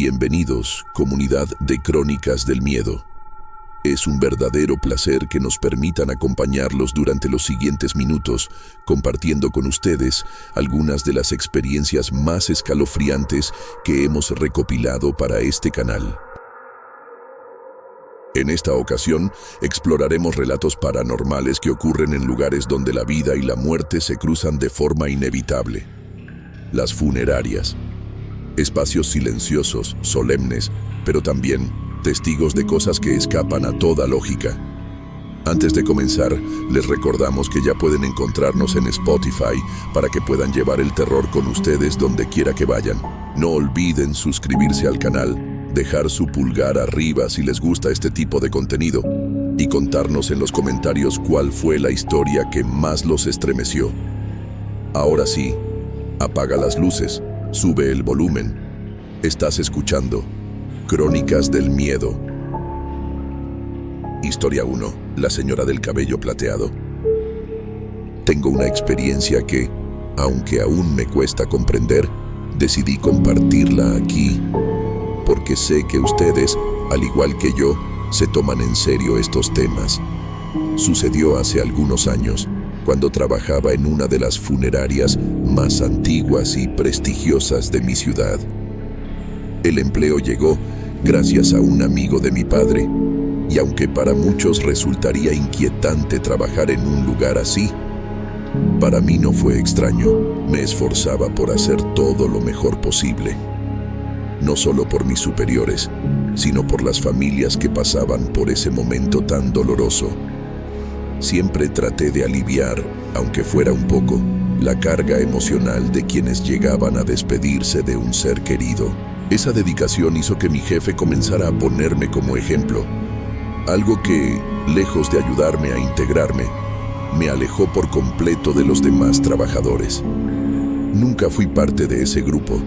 Bienvenidos, comunidad de Crónicas del Miedo. Es un verdadero placer que nos permitan acompañarlos durante los siguientes minutos, compartiendo con ustedes algunas de las experiencias más escalofriantes que hemos recopilado para este canal. En esta ocasión, exploraremos relatos paranormales que ocurren en lugares donde la vida y la muerte se cruzan de forma inevitable. Las funerarias. Espacios silenciosos, solemnes, pero también testigos de cosas que escapan a toda lógica. Antes de comenzar, les recordamos que ya pueden encontrarnos en Spotify para que puedan llevar el terror con ustedes donde quiera que vayan. No olviden suscribirse al canal, dejar su pulgar arriba si les gusta este tipo de contenido y contarnos en los comentarios cuál fue la historia que más los estremeció. Ahora sí, apaga las luces, sube el volumen. Estás escuchando Crónicas del Miedo. Historia 1. La señora del cabello plateado. Tengo una experiencia que, aunque aún me cuesta comprender, decidí compartirla aquí, porque sé que ustedes, al igual que yo, se toman en serio estos temas. Sucedió hace algunos años, cuando trabajaba en una de las funerarias más antiguas y prestigiosas de mi ciudad. El empleo llegó gracias a un amigo de mi padre, y aunque para muchos resultaría inquietante trabajar en un lugar así, para mí no fue extraño. Me esforzaba por hacer todo lo mejor posible, no solo por mis superiores, sino por las familias que pasaban por ese momento tan doloroso. Siempre traté de aliviar, aunque fuera un poco, la carga emocional de quienes llegaban a despedirse de un ser querido. Esa dedicación hizo que mi jefe comenzara a ponerme como ejemplo, algo que, lejos de ayudarme a integrarme, me alejó por completo de los demás trabajadores. Nunca fui parte de ese grupo.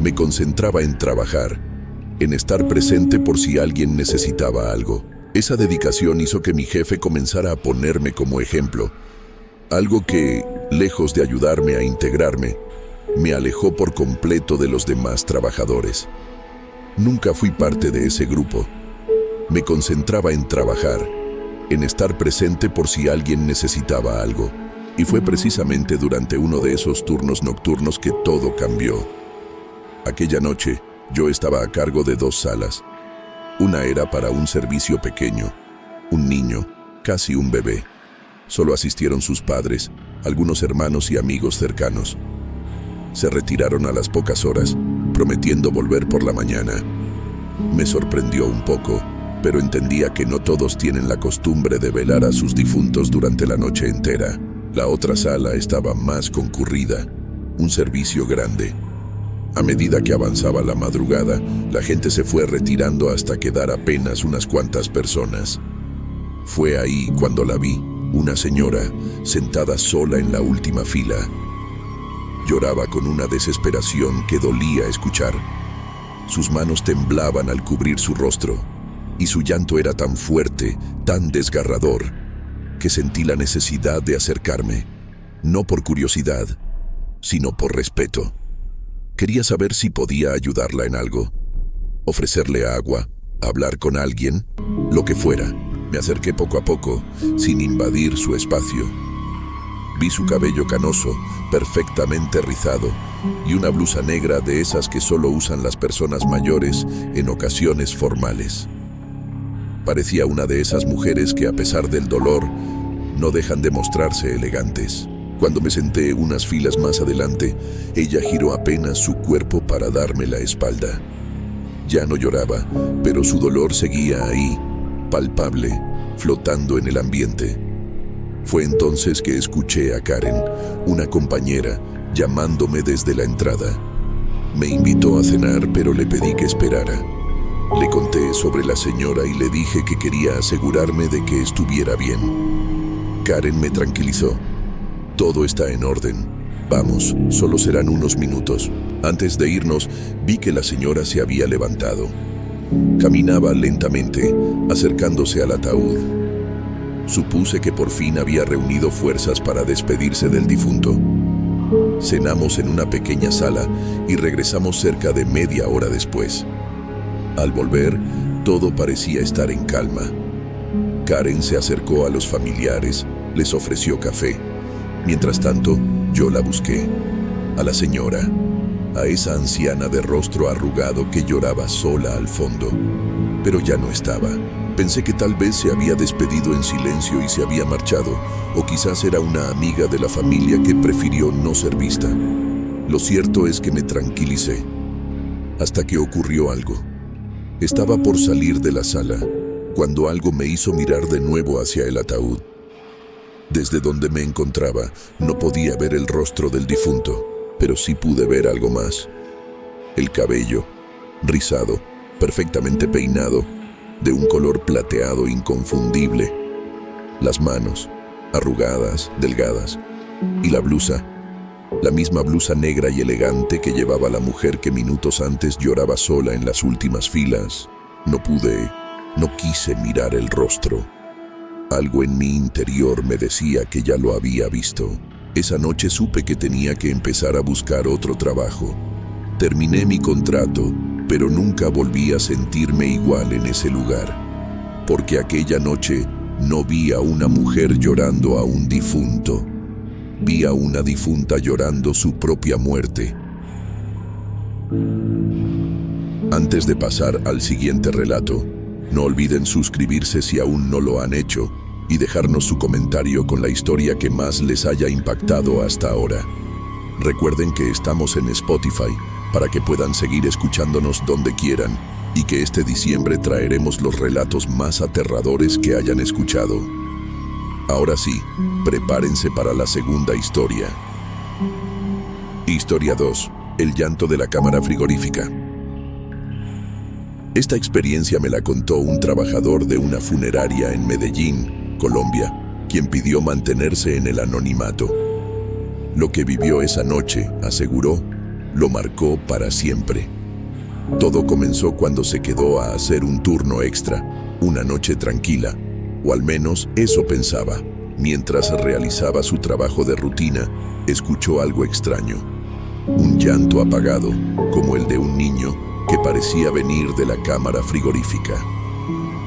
Me concentraba en trabajar, en estar presente por si alguien necesitaba algo. Esa dedicación hizo que mi jefe comenzara a ponerme como ejemplo, algo que, lejos de ayudarme a integrarme, me alejó por completo de los demás trabajadores. Nunca fui parte de ese grupo. Me concentraba en trabajar, en estar presente por si alguien necesitaba algo. Y fue precisamente durante uno de esos turnos nocturnos que todo cambió. Aquella noche, yo estaba a cargo de 2 salas. Una era para un servicio pequeño, un niño, casi un bebé. Solo asistieron sus padres, algunos hermanos y amigos cercanos. Se retiraron a las pocas horas, prometiendo volver por la mañana. Me sorprendió un poco, pero entendía que no todos tienen la costumbre de velar a sus difuntos durante la noche entera. La otra sala estaba más concurrida, un servicio grande. A medida que avanzaba la madrugada, la gente se fue retirando hasta quedar apenas unas cuantas personas. Fue ahí cuando la vi, una señora, sentada sola en la última fila. Lloraba con una desesperación que dolía escuchar. Sus manos temblaban al cubrir su rostro, y su llanto era tan fuerte, tan desgarrador, que sentí la necesidad de acercarme, no por curiosidad, sino por respeto. Quería saber si podía ayudarla en algo, ofrecerle agua, hablar con alguien, lo que fuera. Me acerqué poco a poco, sin invadir su espacio. Vi su cabello canoso, perfectamente rizado, y una blusa negra de esas que solo usan las personas mayores en ocasiones formales. Parecía una de esas mujeres que, a pesar del dolor, no dejan de mostrarse elegantes. Cuando me senté unas filas más adelante, ella giró apenas su cuerpo para darme la espalda. Ya no lloraba, pero su dolor seguía ahí, palpable, flotando en el ambiente. Fue entonces que escuché a Karen, una compañera, llamándome desde la entrada. Me invitó a cenar, pero le pedí que esperara. Le conté sobre la señora y le dije que quería asegurarme de que estuviera bien. Karen me tranquilizó. Todo está en orden. Vamos, solo serán unos minutos. Antes de irnos, vi que la señora se había levantado. Caminaba lentamente, acercándose al ataúd. Supuse que por fin había reunido fuerzas para despedirse del difunto. Cenamos en una pequeña sala y regresamos cerca de media hora después. Al volver, todo parecía estar en calma. Karen se acercó a los familiares, les ofreció café. Mientras tanto, yo la busqué. A la señora, a esa anciana de rostro arrugado que lloraba sola al fondo. Pero ya no estaba. Pensé que tal vez se había despedido en silencio y se había marchado, o quizás era una amiga de la familia que prefirió no ser vista. Lo cierto es que me tranquilicé, hasta que ocurrió algo. Estaba por salir de la sala, cuando algo me hizo mirar de nuevo hacia el ataúd. Desde donde me encontraba, no podía ver el rostro del difunto, pero sí pude ver algo más. El cabello, rizado, perfectamente peinado, de un color plateado inconfundible. Las manos, arrugadas, delgadas. Y la blusa, la misma blusa negra y elegante que llevaba la mujer que minutos antes lloraba sola en las últimas filas. No quise mirar el rostro. Algo en mi interior me decía que ya lo había visto. Esa noche supe que tenía que empezar a buscar otro trabajo. Terminé mi contrato, pero nunca volví a sentirme igual en ese lugar, porque aquella noche no vi a una mujer llorando a un difunto. Vi a una difunta llorando su propia muerte. Antes de pasar al siguiente relato, no olviden suscribirse si aún no lo han hecho y dejarnos su comentario con la historia que más les haya impactado hasta ahora. Recuerden que estamos en Spotify para que puedan seguir escuchándonos donde quieran y que este diciembre traeremos los relatos más aterradores que hayan escuchado. Ahora sí, prepárense para la segunda historia. Historia 2. El llanto de la cámara frigorífica. Esta experiencia me la contó un trabajador de una funeraria en Medellín, Colombia, quien pidió mantenerse en el anonimato. Lo que vivió esa noche, aseguró, lo marcó para siempre. Todo comenzó cuando se quedó a hacer un turno extra, una noche tranquila, o al menos eso pensaba. Mientras realizaba su trabajo de rutina, escuchó algo extraño. Un llanto apagado, como el de un niño, que parecía venir de la cámara frigorífica.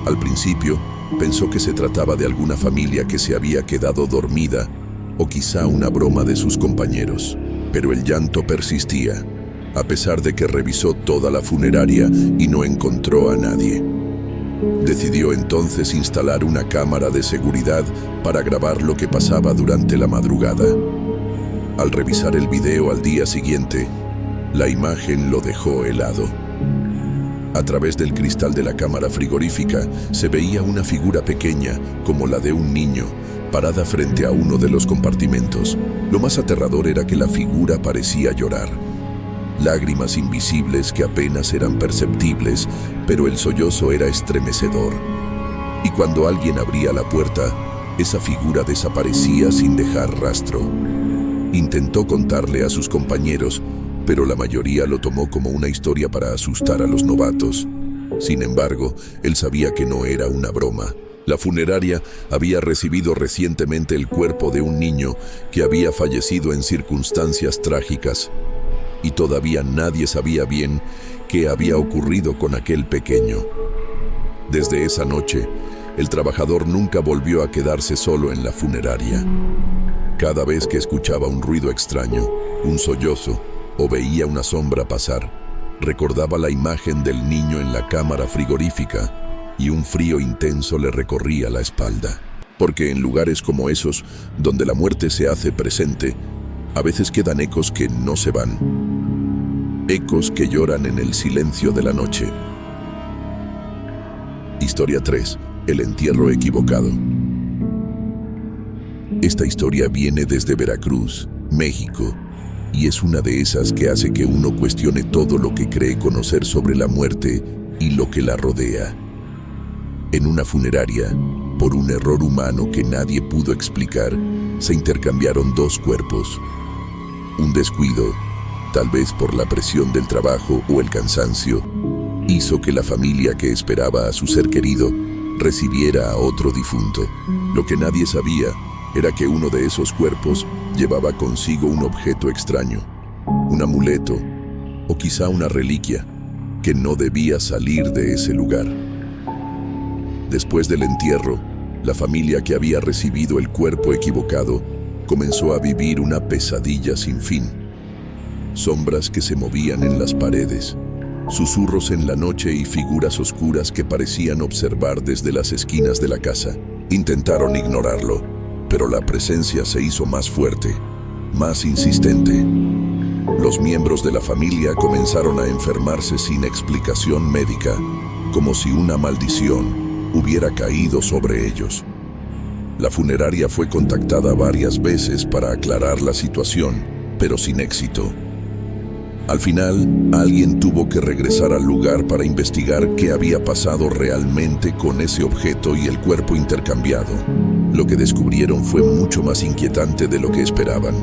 Al principio, pensó que se trataba de alguna familia que se había quedado dormida, o quizá una broma de sus compañeros. Pero el llanto persistía, a pesar de que revisó toda la funeraria y no encontró a nadie. Decidió entonces instalar una cámara de seguridad para grabar lo que pasaba durante la madrugada. Al revisar el video al día siguiente, la imagen lo dejó helado. A través del cristal de la cámara frigorífica se veía una figura pequeña, como la de un niño, parada frente a uno de los compartimentos. Lo más aterrador era que la figura parecía llorar. Lágrimas invisibles que apenas eran perceptibles, pero el sollozo era estremecedor. Y cuando alguien abría la puerta, esa figura desaparecía sin dejar rastro. Intentó contarle a sus compañeros, pero la mayoría lo tomó como una historia para asustar a los novatos. Sin embargo, él sabía que no era una broma. La funeraria había recibido recientemente el cuerpo de un niño que había fallecido en circunstancias trágicas, y todavía nadie sabía bien qué había ocurrido con aquel pequeño. Desde esa noche, el trabajador nunca volvió a quedarse solo en la funeraria. Cada vez que escuchaba un ruido extraño, un sollozo, o veía una sombra pasar, recordaba la imagen del niño en la cámara frigorífica y un frío intenso le recorría la espalda. Porque en lugares como esos, donde la muerte se hace presente, a veces quedan ecos que no se van. Ecos que lloran en el silencio de la noche. Historia 3. El entierro equivocado. Esta historia viene desde Veracruz, México, y es una de esas que hace que uno cuestione todo lo que cree conocer sobre la muerte y lo que la rodea. En una funeraria, por un error humano que nadie pudo explicar, se intercambiaron dos cuerpos. Un descuido, tal vez por la presión del trabajo o el cansancio, hizo que la familia que esperaba a su ser querido recibiera a otro difunto. Lo que nadie sabía era que uno de esos cuerpos llevaba consigo un objeto extraño, un amuleto o quizá una reliquia que no debía salir de ese lugar. Después del entierro, la familia que había recibido el cuerpo equivocado comenzó a vivir una pesadilla sin fin. Sombras que se movían en las paredes, susurros en la noche y figuras oscuras que parecían observar desde las esquinas de la casa. Intentaron ignorarlo, pero la presencia se hizo más fuerte, más insistente. Los miembros de la familia comenzaron a enfermarse sin explicación médica, como si una maldición hubiera caído sobre ellos. La funeraria fue contactada varias veces para aclarar la situación, pero sin éxito. Al final, alguien tuvo que regresar al lugar para investigar qué había pasado realmente con ese objeto y el cuerpo intercambiado. Lo que descubrieron fue mucho más inquietante de lo que esperaban.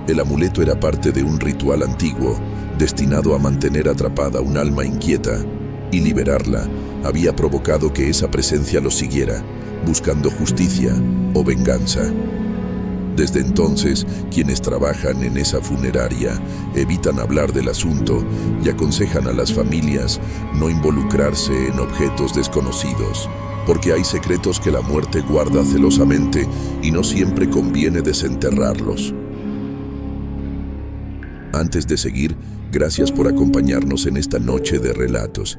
El amuleto era parte de un ritual antiguo, destinado a mantener atrapada un alma inquieta, y liberarla había provocado que esa presencia los siguiera, buscando justicia o venganza. Desde entonces, quienes trabajan en esa funeraria evitan hablar del asunto y aconsejan a las familias no involucrarse en objetos desconocidos, porque hay secretos que la muerte guarda celosamente y no siempre conviene desenterrarlos. Antes de seguir, gracias por acompañarnos en esta noche de relatos.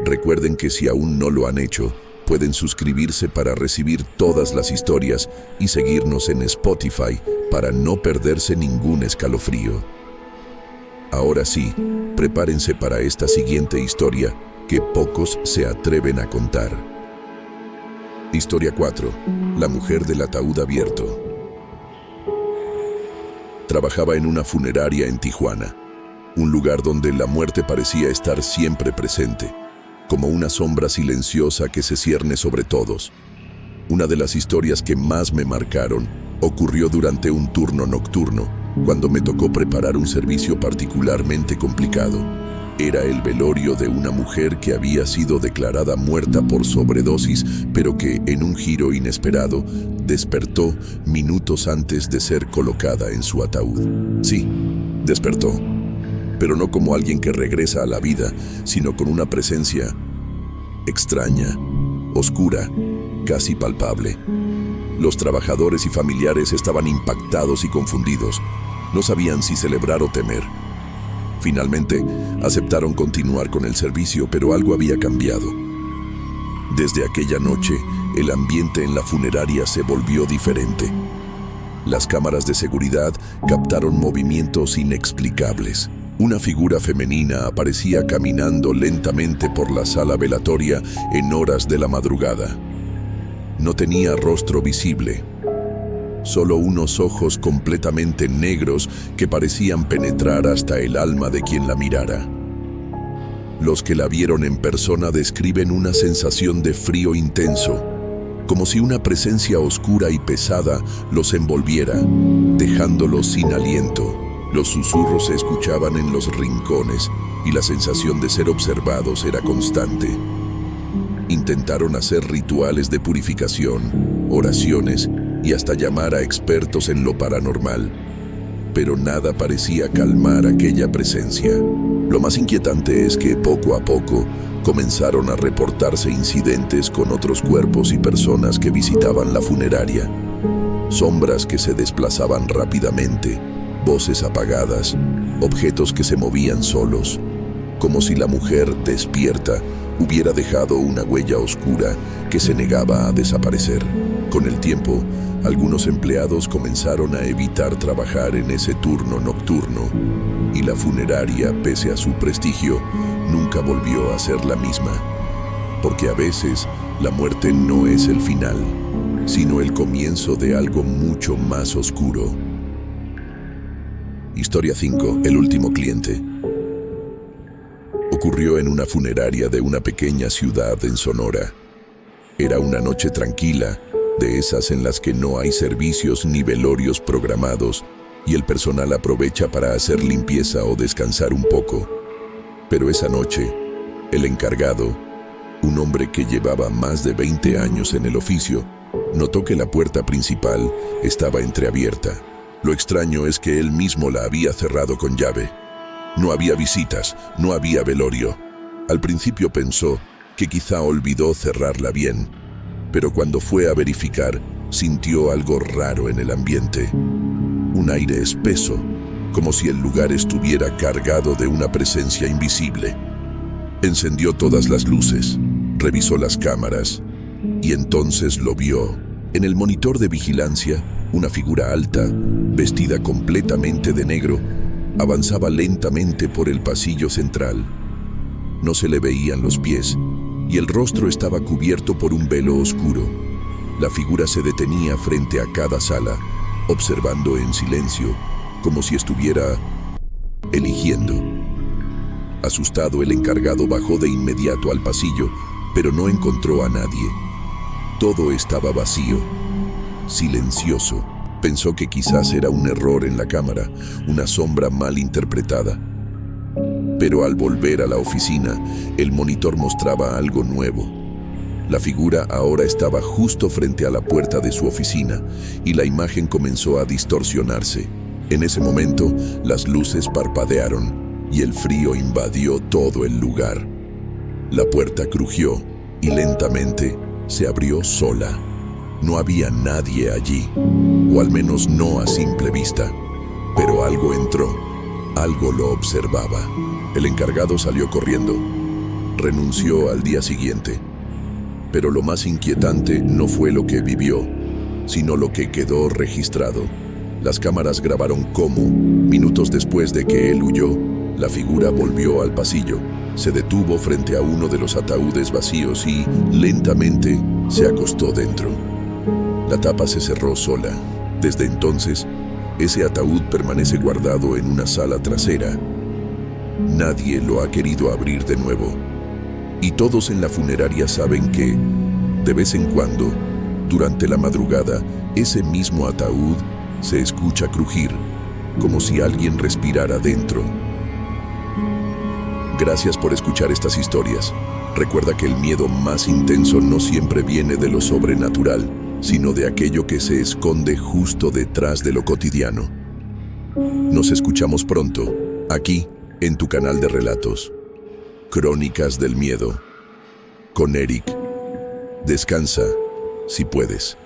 Recuerden que si aún no lo han hecho, pueden suscribirse para recibir todas las historias y seguirnos en Spotify para no perderse ningún escalofrío. Ahora sí, prepárense para esta siguiente historia que pocos se atreven a contar. Historia 4. La mujer del ataúd abierto. Trabajaba en una funeraria en Tijuana, un lugar donde la muerte parecía estar siempre presente, como una sombra silenciosa que se cierne sobre todos. Una de las historias que más me marcaron ocurrió durante un turno nocturno, cuando me tocó preparar un servicio particularmente complicado. Era el velorio de una mujer que había sido declarada muerta por sobredosis, pero que, en un giro inesperado, despertó minutos antes de ser colocada en su ataúd. Sí, despertó, pero no como alguien que regresa a la vida, sino con una presencia extraña, oscura, casi palpable. Los trabajadores y familiares estaban impactados y confundidos. No sabían si celebrar o temer. Finalmente, aceptaron continuar con el servicio, pero algo había cambiado. Desde aquella noche, el ambiente en la funeraria se volvió diferente. Las cámaras de seguridad captaron movimientos inexplicables. Una figura femenina aparecía caminando lentamente por la sala velatoria en horas de la madrugada. No tenía rostro visible, solo unos ojos completamente negros que parecían penetrar hasta el alma de quien la mirara. Los que la vieron en persona describen una sensación de frío intenso, como si una presencia oscura y pesada los envolviera, dejándolos sin aliento. Los susurros se escuchaban en los rincones y la sensación de ser observados era constante. Intentaron hacer rituales de purificación, oraciones y hasta llamar a expertos en lo paranormal, pero nada parecía calmar aquella presencia. Lo más inquietante es que poco a poco comenzaron a reportarse incidentes con otros cuerpos y personas que visitaban la funeraria. Sombras que se desplazaban rápidamente, voces apagadas, objetos que se movían solos, como si la mujer despierta hubiera dejado una huella oscura que se negaba a desaparecer. Con el tiempo, algunos empleados comenzaron a evitar trabajar en ese turno nocturno, y la funeraria, pese a su prestigio, nunca volvió a ser la misma. Porque a veces, la muerte no es el final, sino el comienzo de algo mucho más oscuro. Historia 5. El último cliente. Ocurrió en una funeraria de una pequeña ciudad en Sonora. Era una noche tranquila, de esas en las que no hay servicios ni velorios programados, y el personal aprovecha para hacer limpieza o descansar un poco. Pero esa noche, el encargado, un hombre que llevaba más de 20 años en el oficio, Notó que la puerta principal estaba entreabierta. Lo extraño es que él mismo la había cerrado con llave. No había visitas, no había velorio. Al principio pensó que quizá olvidó cerrarla bien, pero cuando fue a verificar, sintió algo raro en el ambiente. Un aire espeso, como si el lugar estuviera cargado de una presencia invisible. Encendió todas las luces, revisó las cámaras, y entonces lo vio. En el monitor de vigilancia, una figura alta, vestida completamente de negro, avanzaba lentamente por el pasillo central. No se le veían los pies, y el rostro estaba cubierto por un velo oscuro. La figura se detenía frente a cada sala, observando en silencio, como si estuviera eligiendo. Asustado, el encargado bajó de inmediato al pasillo, pero no encontró a nadie. Todo estaba vacío, silencioso. Pensó que quizás era un error en la cámara, una sombra mal interpretada. Pero al volver a la oficina, el monitor mostraba algo nuevo. La figura ahora estaba justo frente a la puerta de su oficina y la imagen comenzó a distorsionarse. En ese momento, las luces parpadearon y el frío invadió todo el lugar. La puerta crujió y lentamente se abrió sola. No había nadie allí, o al menos no a simple vista, pero algo entró, algo lo observaba. El encargado salió corriendo. Renunció al día siguiente. Pero lo más inquietante no fue lo que vivió, sino lo que quedó registrado. Las cámaras grabaron cómo, minutos después de que él huyó, la figura volvió al pasillo, se detuvo frente a uno de los ataúdes vacíos y, lentamente, se acostó dentro. La tapa se cerró sola. Desde entonces, ese ataúd permanece guardado en una sala trasera. Nadie lo ha querido abrir de nuevo. Y todos en la funeraria saben que, de vez en cuando, durante la madrugada, ese mismo ataúd se escucha crujir, como si alguien respirara dentro. Gracias por escuchar estas historias. Recuerda que el miedo más intenso no siempre viene de lo sobrenatural, sino de aquello que se esconde justo detrás de lo cotidiano. Nos escuchamos pronto, aquí, en tu canal de relatos. Crónicas del Miedo. Con Eric. Descansa, si puedes.